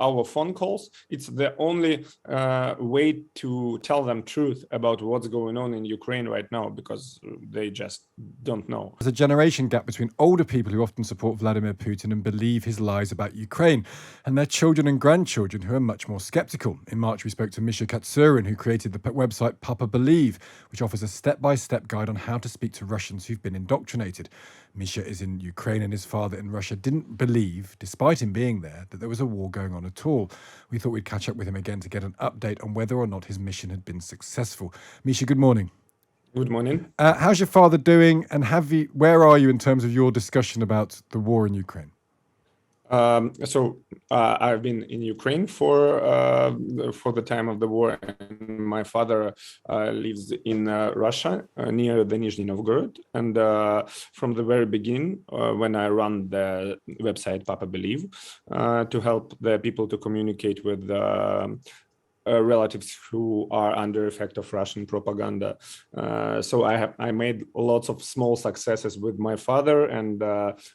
our phone calls. It's the only way to tell them truth about what's going on in Ukraine right now, because they just don't know. There's a generation gap between older people who often support Vladimir Putin and believe his lies about Ukraine, and their children and grandchildren who are much more skeptical. In March, we spoke to Misha Katsurin, who created the website Papa Believe, which offers a step-by-step guide on how to speak to Russians who've been indoctrinated. Misha is in Ukraine, and his father in Russia didn't believe, despite him being there, that there was a war going on at all. We thought we'd catch up with him again to get an update on whether or not his mission had been successful. Misha, good morning. Good morning. How's your father doing, and where are you in terms of your discussion about the war in Ukraine? I've been in Ukraine for the time of the war, and my father lives in Russia near the Nizhny Novgorod. And from the very beginning, when I run the website Papa Believe to help the people to communicate with relatives who are under effect of Russian propaganda. So I made lots of small successes with my father, and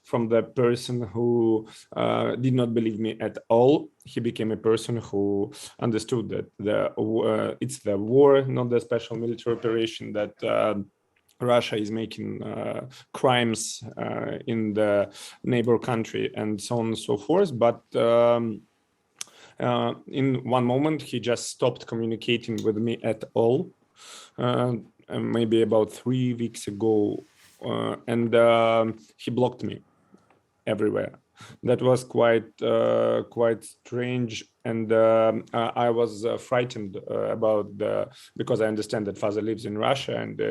from the person who did not believe me at all, he became a person who understood that it's the war, not the special military operation, that Russia is making crimes in the neighbor country and so on and so forth. But in one moment, he just stopped communicating with me at all, maybe about 3 weeks ago, and he blocked me everywhere. That was quite strange, and I was frightened because I understand that father lives in Russia, and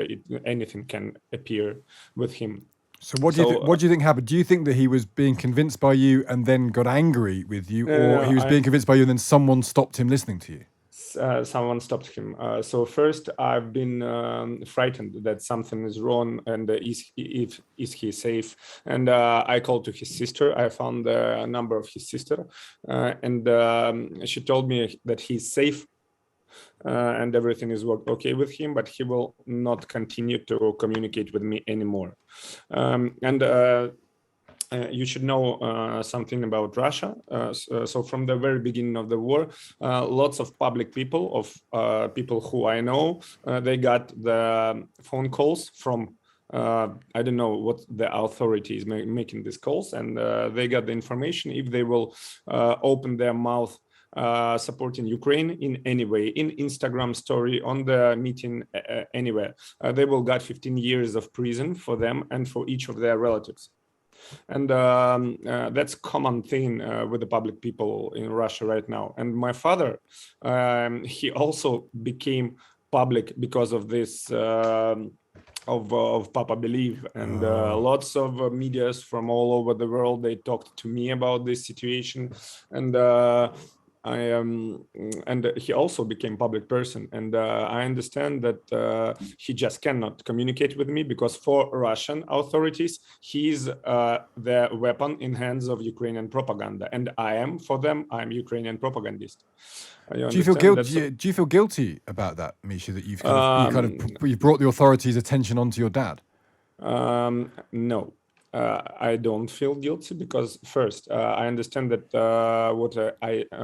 anything can appear with him. So what do you think happened? Do you think that he was being convinced by you and then got angry with you, or he was being convinced by you and then someone stopped him listening to you? Someone stopped him. So first, I've been frightened that something is wrong, and is he safe? And I called to his sister. I found the number of his sister, and she told me that he's safe. And everything is okay with him, but he will not continue to communicate with me anymore. You should know something about Russia. So from the very beginning of the war, lots of public people, people who I know, they got the phone calls from I don't know what the authorities making these calls, and they got the information if they will open their mouth supporting Ukraine in any way, in Instagram story, on the meeting, anywhere. They will get 15 years of prison for them and for each of their relatives. And that's common thing with the public people in Russia right now. And my father, he also became public because of this of Papa Believe, and lots of medias from all over the world, they talked to me about this situation, and and he also became public person, and I understand that he just cannot communicate with me because for Russian authorities he's the weapon in hands of Ukrainian propaganda, and for them I'm Ukrainian propagandist. Do you feel guilty about that, Misha, that you've you've brought the authorities' attention onto your dad? No. I don't feel guilty because first, I understand that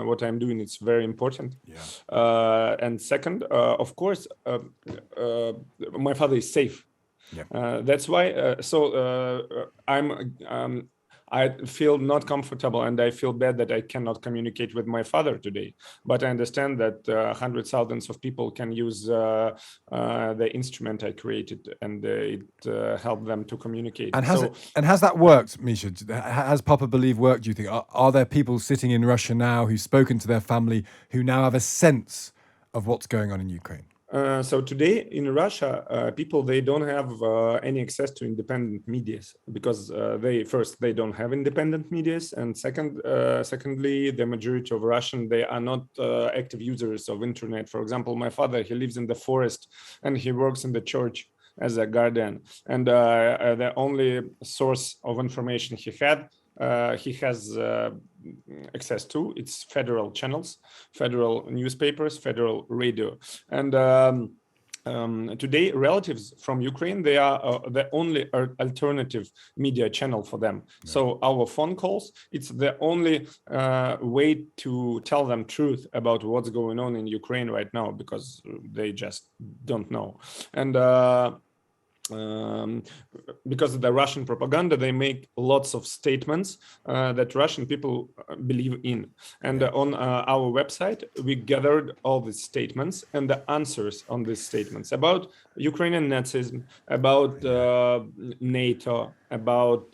what I'm doing is very important. Yeah. And second, of course, my father is safe. Yeah. That's why. I feel not comfortable, and I feel bad that I cannot communicate with my father today. But I understand that hundreds, thousands of people can use the instrument I created, and it helped them to communicate. And has that worked, Misha? Has Papa Believe worked, do you think? Are there people sitting in Russia now who've spoken to their family who now have a sense of what's going on in Ukraine? So today in Russia, people, they don't have any access to independent medias because they don't have independent medias, and secondly, the majority of Russian, they are not active users of internet. For example, my father, he lives in the forest and he works in the church as a guardian, and the only source of information he has access to, it's federal channels, federal newspapers, federal radio, and today relatives from Ukraine, they are the only alternative media channel for them. Yeah. So our phone calls, it's the only way to tell them truth about what's going on in Ukraine right now, because they just don't know. And because of the Russian propaganda, they make lots of statements that Russian people believe in. And on our website, we gathered all these statements and the answers on these statements about Ukrainian Nazism, about NATO, about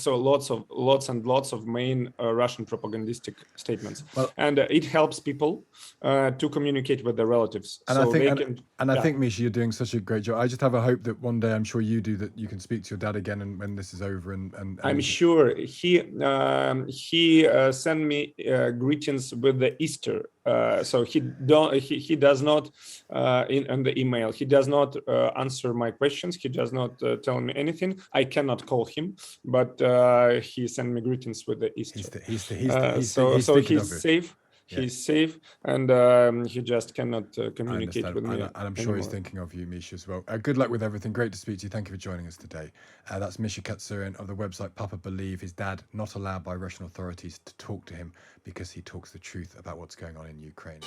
so lots and lots of main Russian propagandistic statements. Well, and it helps people to communicate with their relatives. And so I think, Misha, you're doing such a great job. I just have a hope that one day, I'm sure you do, that you can speak to your dad again, and when this is over. And I'm sure he sent me greetings with the Easter. So he does not in the email. He does not answer my questions. He does not tell me anything. I cannot call him, but he sent me greetings with the Easter. So he's safe. Yeah. He's safe, and he just cannot communicate with me. And I'm sure he's thinking of you, Misha, as well. Good luck with everything. Great to speak to you. Thank you for joining us today. That's Misha Katsurin of the website Papa Believe. His dad not allowed by Russian authorities to talk to him because he talks the truth about what's going on in Ukraine.